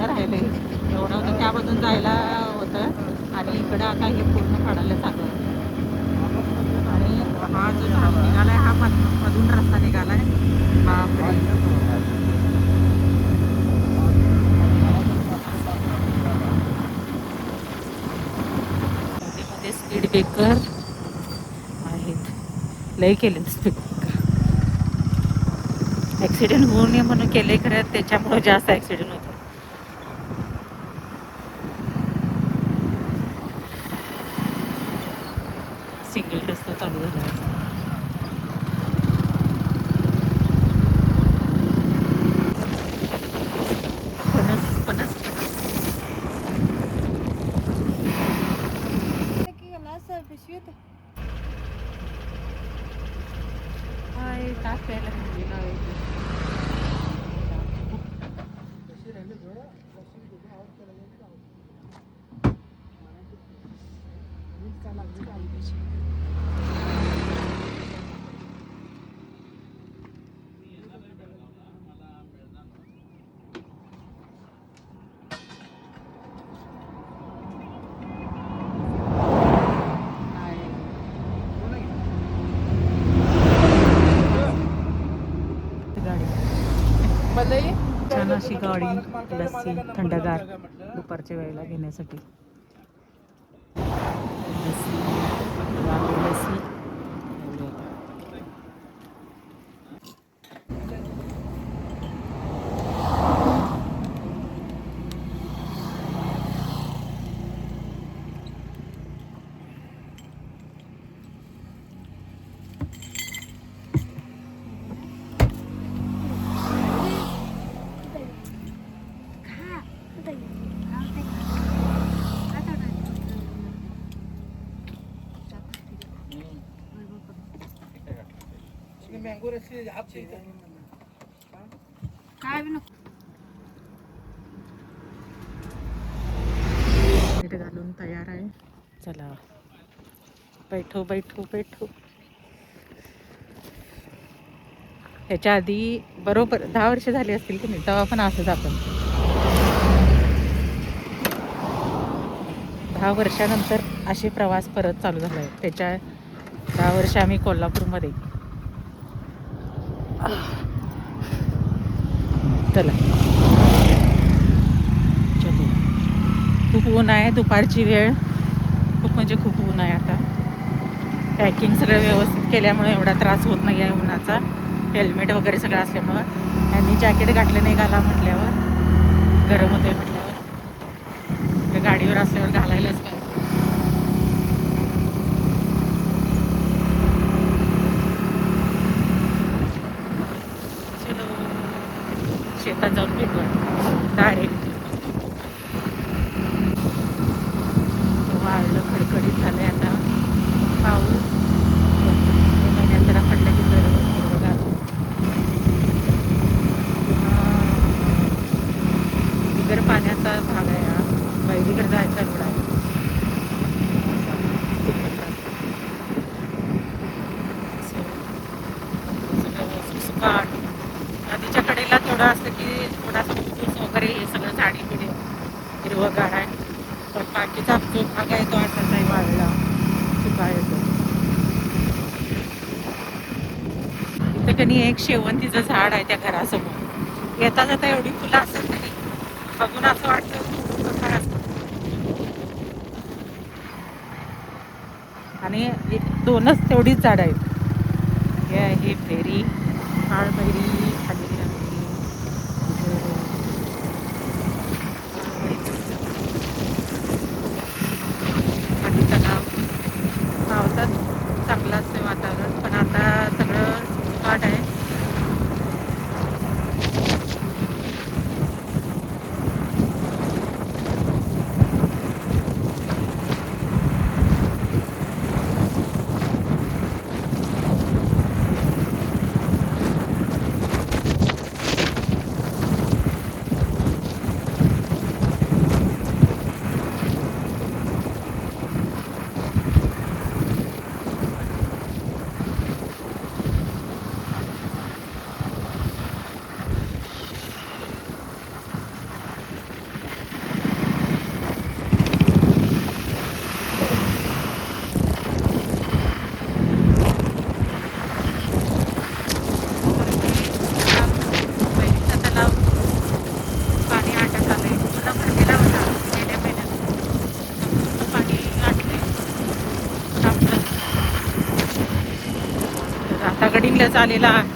राहिले एवढं होतं त्यामधून जायला होतं आणि इकडं आता हे पूर्ण काढायला चालू आहे. आणि हा जो निघालाय हा मधून रस्ता निघालाय. बापरे मध्ये स्पीड ब्रेकर आहेत, लय केले स्पीड ब्रेकर. ॲक्सिडेंट होऊ नये म्हणून केले खरं त्याच्यामुळे जास्त ॲक्सिडेंट होतो. सिंगल रस्ता चालू झाला आहे. फणस फणस हाय ताक प्यायला घेतलेला आहे. छान अशी गाडी लस्सी थंडगार दुपारच्या वेळेला घेण्यासाठी. लस्सी लस्सी घालून तयार आहे. चला बैठो बैठो बैठो. ह्याच्या आधी बरोबर 10 वर्ष झाली असतील की नाही तेव्हा पण असंच आपण 10 वर्षानंतर असे प्रवास परत चालू झाला आहे. त्याच्या 10 वर्ष आम्ही कोल्हापूरमध्ये. चला चलो. खूप ऊन आहे दुपारची वेळ, खूप म्हणजे खूप ऊन आहे. आता पॅकिंग सगळं व्यवस्थित केल्यामुळे एवढा त्रास होत नाही आहे उन्हाचा. हेल्मेट वगैरे सगळं असल्यामुळं यांनी जॅकेट घातलं नाही घाला म्हटल्यावर गरम होते म्हटल्यावर गाडीवर असल्यावर घालायलाच काय. चलो शेतात जाऊन भेटू डायरेक्ट. वाळलं खडखडीत झालंय आता. पाऊस महिन्यात जरा पडला की जर बघा बिगर पाण्याचा भाग आहे हा. बैलीकडे जायचा रोड आहे. सुसकाट नदीच्या कडेला थोडं असतं की थोडासा ऊस वगैरे हे सगळं झाडी पिढे हिरवगार आहे. पण बाकीचा जो भाग आहे तो असाच आहे वाळला सुका येतो. इथं कणी एक शेवंतीचं झाड आहे त्या घरासमोर. येता जाता एवढी फुलं असत नाही, बघून असं वाटतं आणि 2च तेवढीच झाड आहेत. हे आहे फेरी काळभैरी खाली तलाव. पावसात चांगलं असते वातावरण पण आता सगळं सुकाट आहे. आता गडिंगलाच आलेला आहे.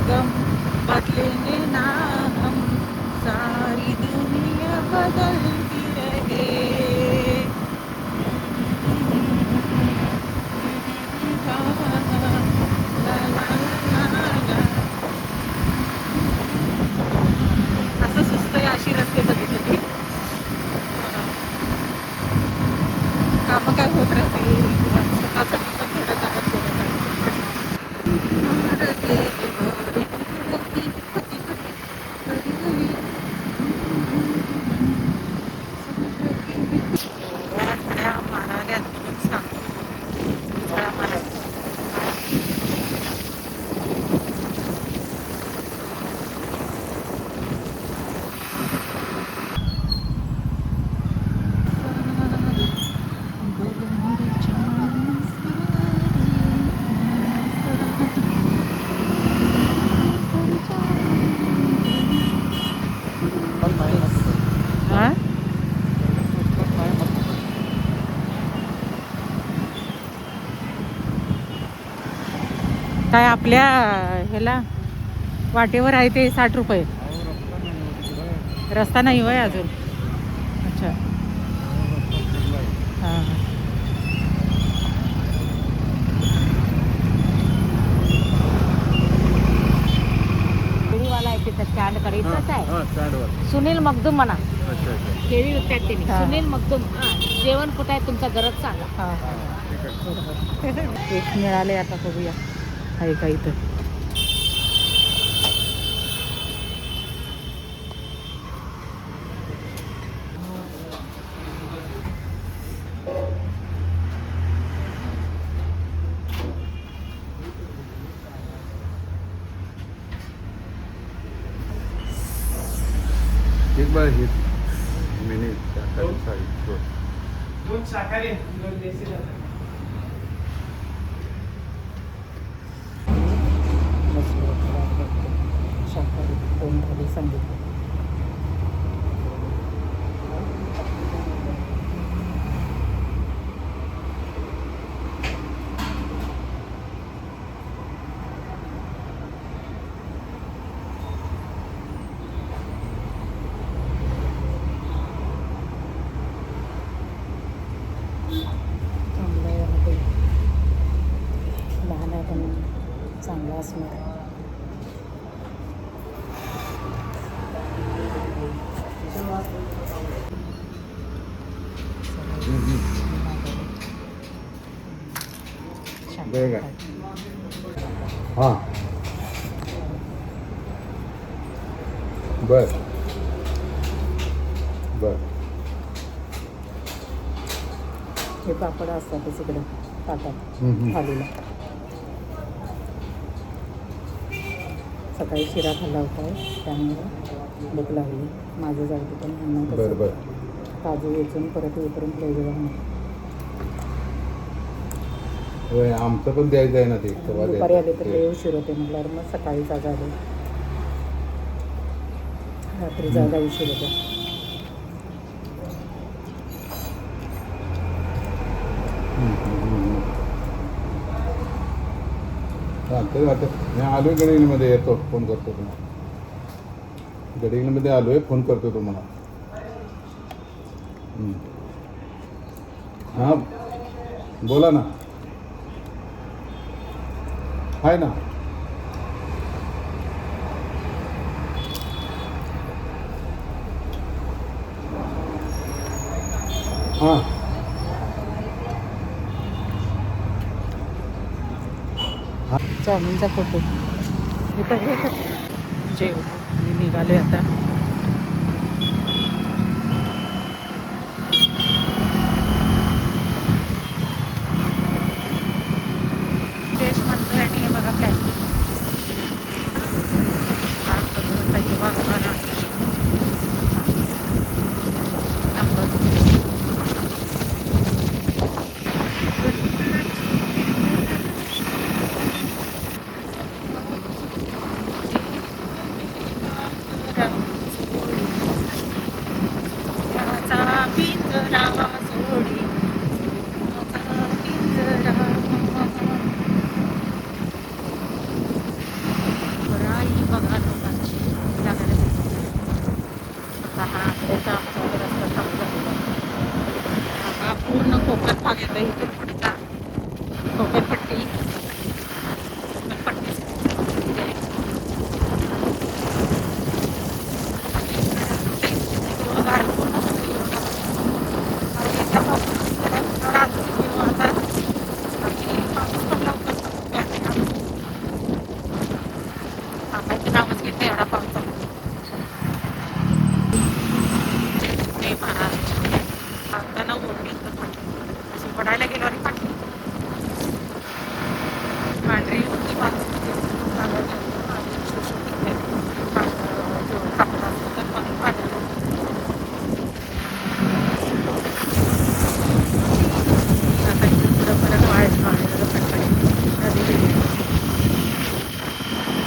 गम बदलेंगे ना हम, सारी दुनिया बदलती रहे. असं सुस्त आहे अशी रस्ते बघितले कामं काय होत राहते स्वतःसाठी पण थोडं कामात सोडत काय आपल्या ह्याला वाटेवर आहे ते 60 रुपये. रस्ता नाही होय अजून. अच्छा हां हां. केळीवाला आहे तिथं स्टँडकडे इथंच आहे. सुनील मगदूम म्हणा. केळी विकतात त्यांनी. सुनील मगदूम. जेवण कुठं आहे तुमचा गरज सांगा. हां एक मिळाले आता बघूया आहे का इथं. एक बार हे मैंने दूध शाकाहारी दूध देसी रहता है. कोण झाले सांगितलं. चांगलं आहे यामध्ये लहान आहे पण चांगलं असणार. हाँ बर बर. हे पापड असतातच इकडं ताटात खालीला. सकाळी शिरा खाल्ला होता त्यामुळे भूक लागली. माझं जाऊ पण ह्यांना बर बर. काजू वेचून परत येईपर्यंत लय वेळ होणार. होय आमचं पण द्यायचं आहे ना ते. दुपारी आले तर लय उशीर होते म्हटल्यावर मग सकाळी जागा आले. रात्री जागा उशीर होते. चालतंय वाटतं. मी आलोय गडिंगमध्ये येतो. फोन करतो तुम्हाला. गडिंगमध्ये आलोय फोन करतो तुम्हाला. हां बोला ना. आहे ना. हां स्वामींचा फोटो इथं हे जेव मी निघाले आता. देश म्हणतोय आणि हे बघा काय पूर्ण कोकण भाग येतो इथून पुढचा कोकणपट्टी पट्टी नावच घेते एवढा पावसा महाराष्ट्र ओढणी अशी पडायला गेलो आणि पाठी पांढरी होती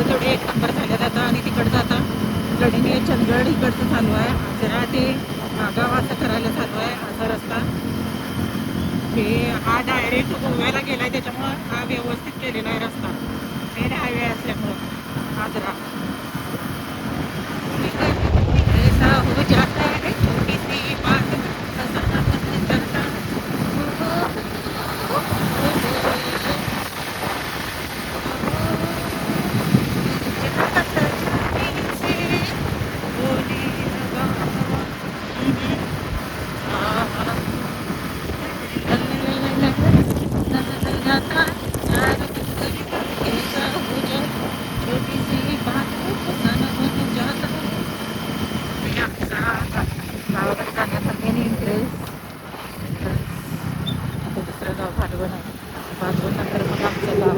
थोडे एक नंबर झाले आता आणि तिकडचं आता गडिंग चंदगड इकडचं चालू आहे जरा ते गाव असं करायला चालू आहे असा रस्ता हे हा डायरेक्ट गोव्याला गेलाय त्याच्यामुळं हा व्यवस्थित केलेला आहे रस्ता मेन हायवे असल्यामुळं हा जरा ऐसा हो जाता है छोटी सी बात दुसरं गाव भादवण आहे भादवण नंतर मग आमचं गाव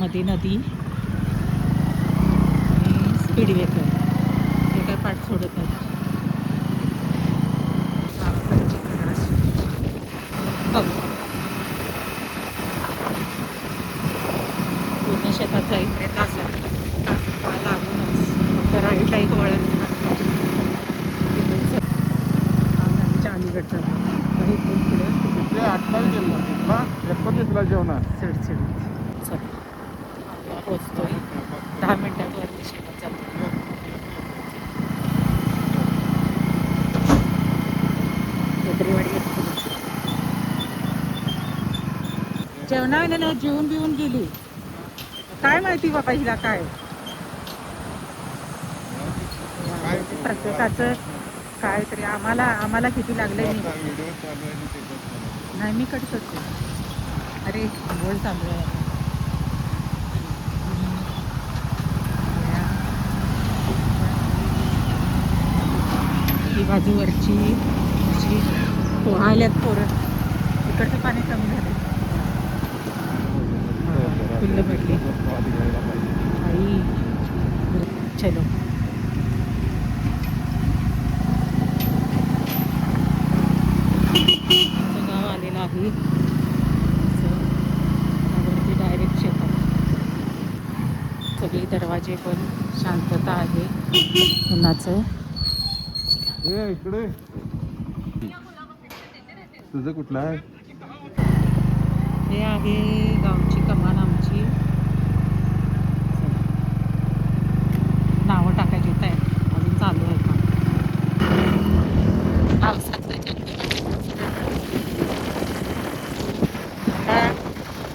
मध्ये नदी आणि स्पीड ब्रेकर हे काय पाठ सोडत नाही पूर्ण शेतात जाईपर्यंत असं लागूनच फक्त राईटला एक वळण अलीकडचं इथून पुढे 29ला जेवणार चिडचिड चल पोचतोय 10 मिनिटात वरती शेतात जातो केद्रीवाडी जेवणाला जेवून बिवून गेली काय माहिती बाबा हिला काय प्रत्येकाचं काय तरी आम्हाला किती लागलंय नाही मी कट करते अरे बोल चालू आहे ही बाजूवरची अशी पोहायल्यात पोरं इकडचं पाणी कमी झालं फुल्ल भेटली आई चलो गाव आलेलं आहे वरती डायरेक्ट शेतात सगळे दरवाजे पण शांतता आहे उन्हाचं इकडे तुझं कुठलं आहे हे आहे गावची कमान आमची नावं टाकायची आहेत अजून चालू आहे का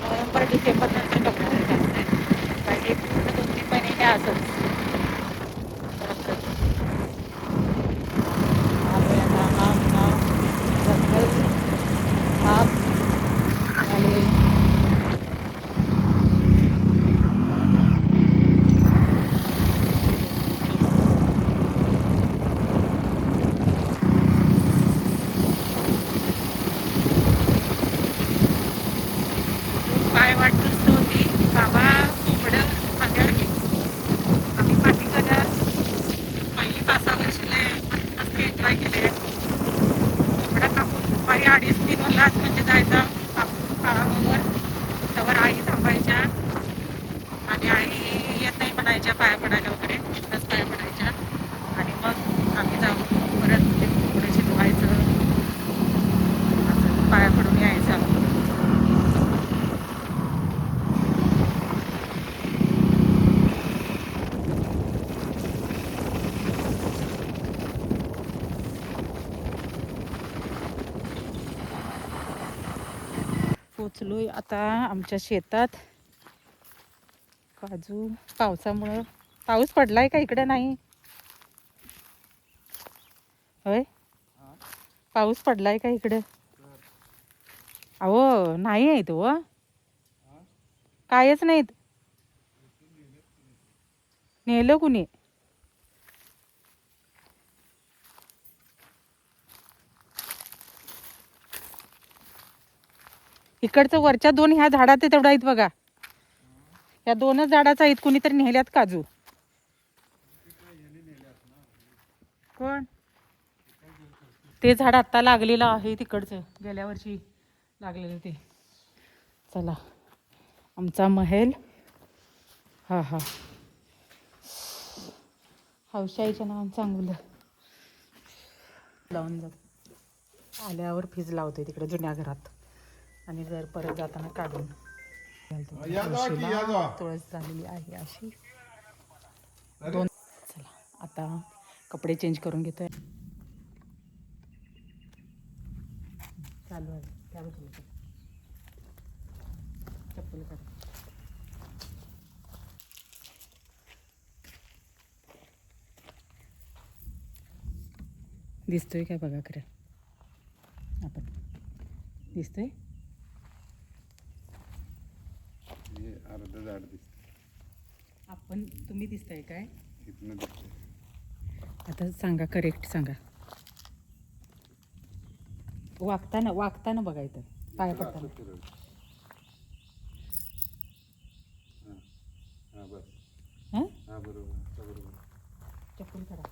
नोव्हेंबर डिसेंबर नंतर काही पूर्ण 2-3 महिने हे असंच पोचलोय आता आमच्या शेतात. काजू पावसामुळं, पाऊस पडलाय का इकडे? नाही होय, पाऊस पडलाय का इकडे? अहो नाही आहे तो, कायच नाहीत. नेलं कुणी? इकडचं वरच्या दोन ह्या झाडात तेवढा आहेत बघा, या दोनच झाडाचा आहेत. कुणीतरी नेल्यात काजू. कोण? ते झाड आत्ता लागलेलं आहे तिकडचं, गेल्या वर्षी लागलेलं ते. चला आमचा महल. हा हा, हौशाईच्या नावानं चांगलं लावून जात. आल्यावर फीज लावते तिकडे जुन्या घरात, आणि जर परत जाताना काढून तुळस झालेली आहे अशी दोन. चला आता कपडे चेंज करून घेतोय. चालू आहे त्या बाजूला चप्पल काढ. दिसतोय काय बघा खरं, आपण दिसतोय. अर्ध झाड दिसत, आपण तुम्ही दिसताय काय? इथनं दिसतंय. आता सांगा, करेक्ट सांगा. वागताना वागताना बघायचं, पाय पडताना. हां बस, हां हां बरोबर बरोबर. चप्पल करा.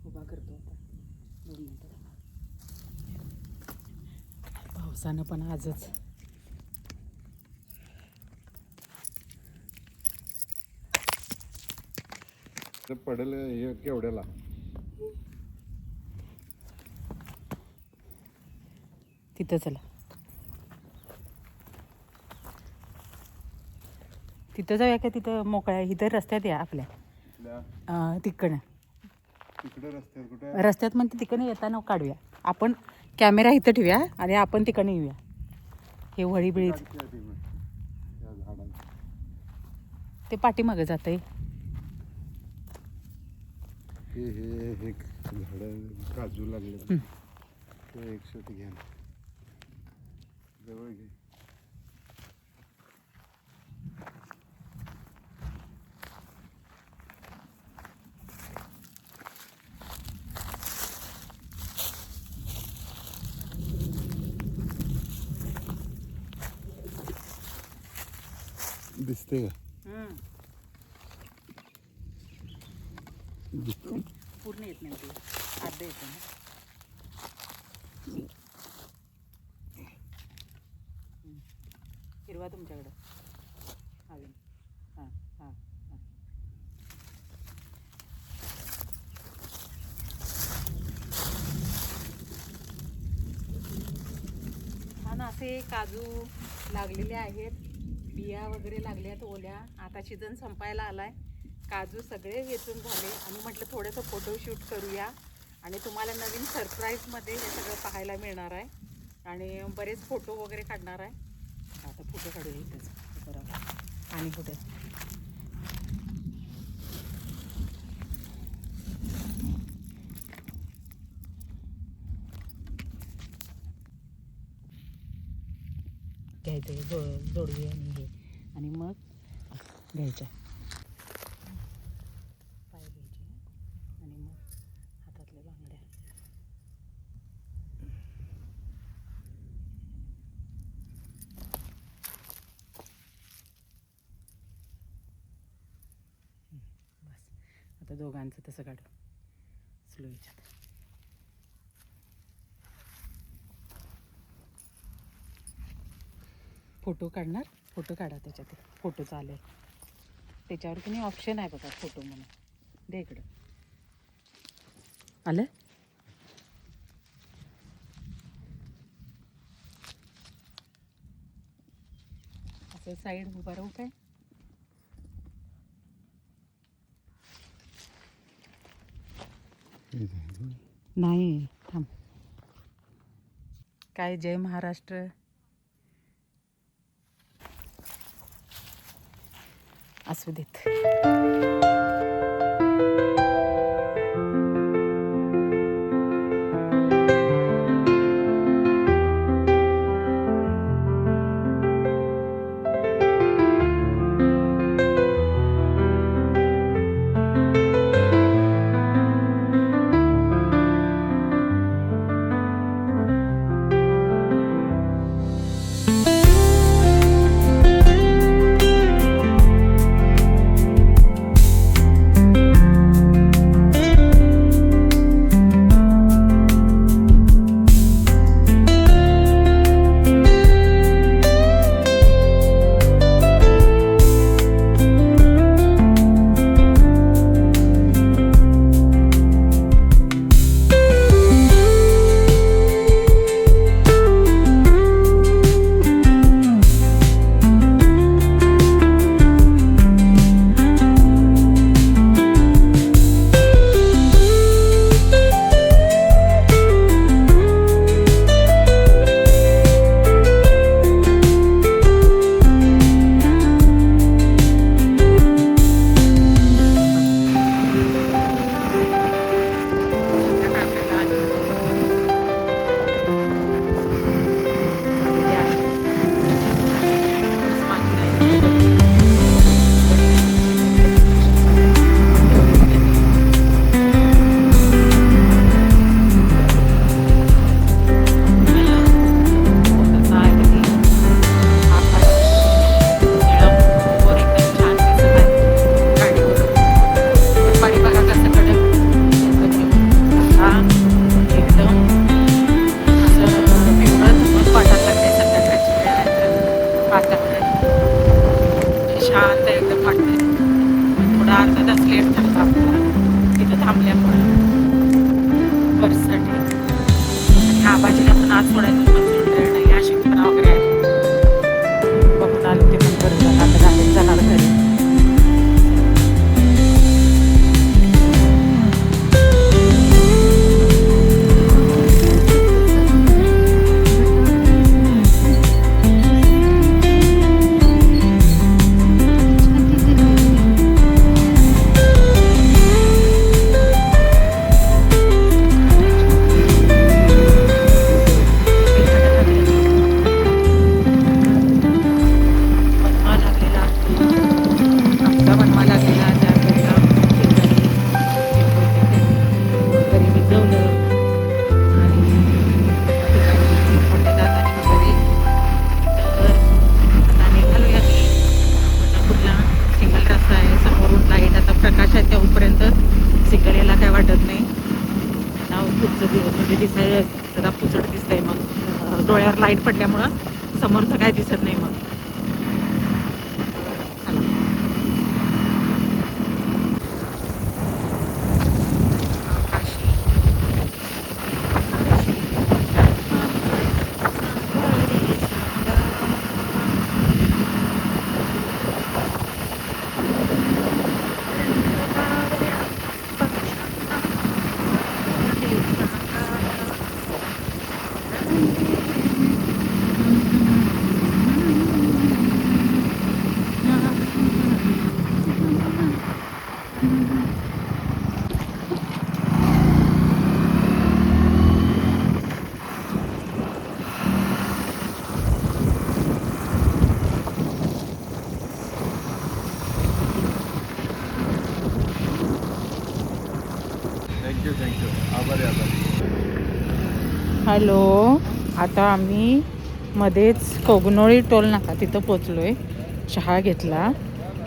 उभा करतो आता 2 मिनिटं. पावसानं पण आजच पडेल हे केवढ्याला. तिथं चला, तिथं जाऊया का? तिथं मोकळ्या, इथं रस्त्यात या आपल्या तिकडनं. तिकडे रस्त्यावर कुठे? रस्त्यात म्हणते तिकडनं येताना काढूया आपण. कॅमेरा इथं ठेवूया आणि आपण तिकडनं येऊया. हे वळी बिळीत ते पाठीमागं जात आहे. हे झाड काजू लागले, ते एक शोट घ्या जवळ घे. दिसते का? पूर्ण येत नाही, अर्ध येतं ना. हिरवा तुमच्याकडं अजून. हां हां हां. छान असे काजू लागलेले आहेत, बिया वगैरे लागल्यात ओल्या. आता सीझन संपायला आलाय, काजू सगळे वेचून झाले. आणि म्हटलं थोडंसं फोटोशूट करूया, आणि तुम्हाला नवीन सरप्राईजमध्ये हे सगळं पाहायला मिळणार आहे, आणि बरेच फोटो वगैरे काढणार आहे. आता फोटो काढूया इथंच बरोबर. आणि कुठे घ्यायचं, जोडवी आणि हे, आणि मग घ्यायच्या पाय घ्यायचे, आणि मग हातातल्या बांगड्या. बस आता दोघांचं तसं काढू स्लो याच्यात. फोटो काढणार. फोटो काढा त्याच्यात, फोटो चालेल त्याच्यावर की नाही ऑप्शन आहे बघा फोटो म्हणून. दे इकडं. आलं असं साईड उभा राहू काय? नाही थांब. काय जय महाराष्ट्र असू देत. शांत एकदम वाटते. थोडा अर्धा तास लेट झाला आपला तिथं थांबल्यामुळे बससाठी. ह्या बाजूला पण आज सोडायचं ट्रेन आहे, अशी पण वगैरे आहे. बघून आलो ते पण बरं झालं. आता गाडीत जाणार घरी. प्रकाश आहे तेवढपर्यंत सिंगल काय वाटत नाही. नाव पुढचं म्हणजे दिसायला जरा पुचट दिसतंय. मग डोळ्यावर लाईट पडल्यामुळं समोरचं काय दिसत नाही. मग थँक्यू आभारी आभारी. हॅलो. आता आम्ही मध्येच कोगनोळी टोल नाका तिथं पोचलोय. चहा घेतला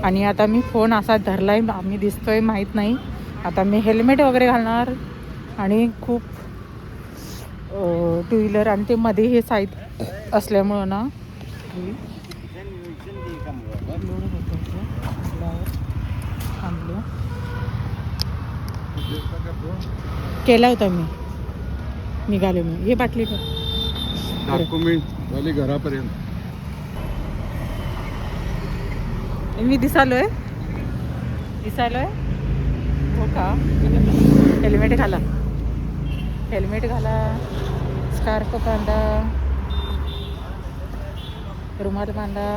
आणि आता मी फोन असा धरलाय. आम्ही दिसतोय माहीत नाही. आता मी हेल्मेट वगैरे घालणार आणि खूप टू व्हीलर आणि ते मध्ये हे साईड असल्यामुळं ना लोड होतं आपल्यावर थांबलो. केला होता मी, निघालो मी. हे बाटली ठेव. डॉक्युमेंट झाली घरापर्यंत. मी दिसालोय हो का? हेल्मेट घाला, हेल्मेट घाला, स्कार्फ बांधा, रुमाल बांधा,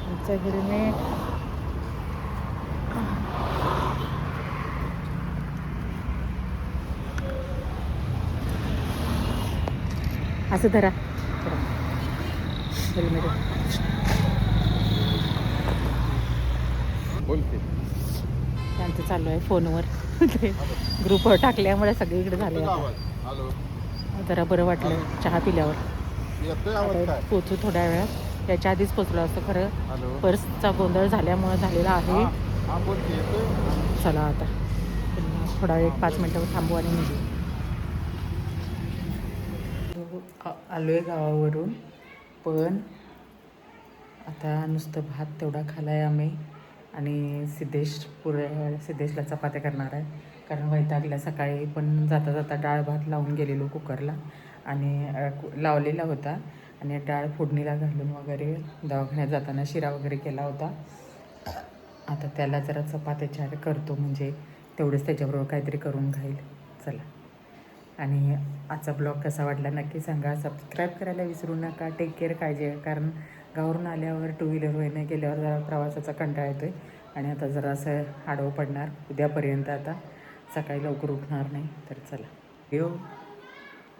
तुमचं हेल्मेट. असं धरा हेल्मेट. बोलते त्यांचं चालू आहे फोनवर. ग्रुपवर टाकल्यामुळे सगळीकडे झाले. हॅलो, जरा बरं वाटलं चहा पिल्यावर. येतोय आवाज काय? पोचू थोड्या वेळात. याच्या आधीच पोचलो असतं खरं. हॅलो, पर्सचा गोंधळ झाल्यामुळे झालेला आहे. हा बोलते येतोय. चला आता थोडा वेळ 5 मिनटं थांबू आणि निघू. आलो आहे गावावरून, पण आता नुसतं भात तेवढा खाला आहे आम्ही. आणि सिद्धेशला चपात्या करणार आहे, कारण वैतागल्या. सकाळी पण जाता जाता डाळ भात लावून गेलेलो कुकरला आणि लावलेला होता. आणि डाळ फोडणीला घालून वगैरे दवाखान्यात जाताना शिरा वगैरे केला होता. आता त्याला जरा चपात्या करतो, म्हणजे तेवढंच त्याच्याबरोबर काहीतरी करून खाईल. चला. आणि आजचा ब्लॉग कसा वाटला नक्की सांगा. सबस्क्राईब करायला विसरू नका. टेक केअर, काळजी घ्या. कारण गावावरून आल्यावर 2 व्हीलर वगैरे गेल्यावर जरा प्रवासाचा कंटाळा येतो आहे. आणि आता जरा असं आडवं पडणार उद्यापर्यंत. आता सकाळी लवकर उठणार नाही. तर चला.